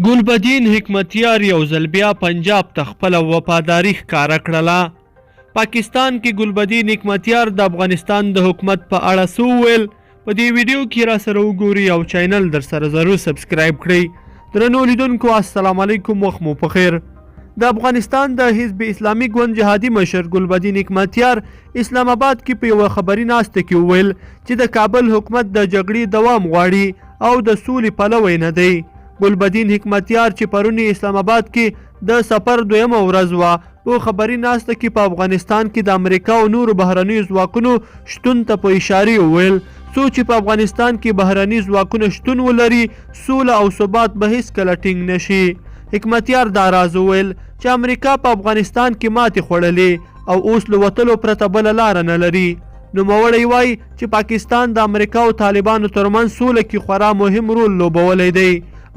ګلبدین حکمتیار یو ځل بیا پنجاب ته خپله وفاداري ښکاره کړله. پاکستان کې ګلبدین حکمتیار د افغانستان د حکومت په اړه څه وویل، په دې ویډیو کې را سره وګورئ او چینل در سره ضرور سبسکرایب کړئ. درنو لیدونکو السلام علیکم، وخت مو په خیر. د افغانستان د حزب اسلامي ګوند جهادي مشر ګلبدین حکمتیار اسلام آباد کې په یوه خبري ناسته کې وویل چې د کابل حکومت د جګړې دوام غواړي او د سولې پلوی نه دی. ګلبدین حکمتیار چې پرون اسلام آباد کې د سفر دویمه ورځ وه، په خبري ناسته کې په افغانستان کې د امریکا او نورو بهرنیو ځواکونو شتون ته په اشارې وویل. څو چې په افغانستان کې بهرني ځواکونه شتون ولري، سوله او ثبات به هیڅکله ټینګ نشي. حکمتیار دا راز وویل چې امریکا په افغانستان کې ماتې خوړلې او اوس له وتلو پرته بله لاره نه لري. نوموړی وایي چې پاکستان د امریکا او طالبانو ترمنځ سوله کې خورا مهم رول لوبولی دی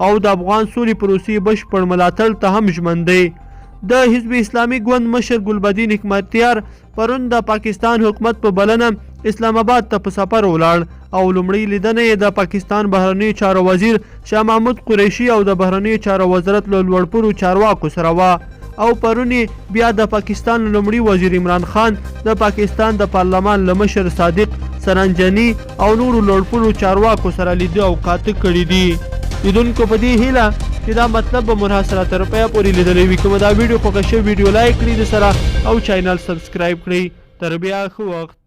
او د افغان سولې پروسې بشپړ ملاتړ ته هم ژمن دی. د حزب اسلامي ګوند مشر ګلبدین حکمتیار پرون د پاکستان حکومت په بلنه اسلام آباد ته په سفر ولاړ او لومړی لیدنه یې د پاکستان بهرنیو چارو وزیر شاه محمود قریشي او د بهرنیو چارو وزارت له لوړپوړو چارواکو سره وه او پرون بیا د پاکستان لومړي وزیر عمران خان د پاکستان د پارلمان له مشر صادق سرنجني او نورو لوړپوړو چارواکو سره لیده او کاته کړي دي. لیدونکو په دې هیله چې دا مطلب به منحصره تر پایه پورې لیدلی وي. که مو دا ویډیو خوښه شوې ویډیو لایک کړئ د سره او چینل سبسکرایب کړئ. تر بیا ښه وخت.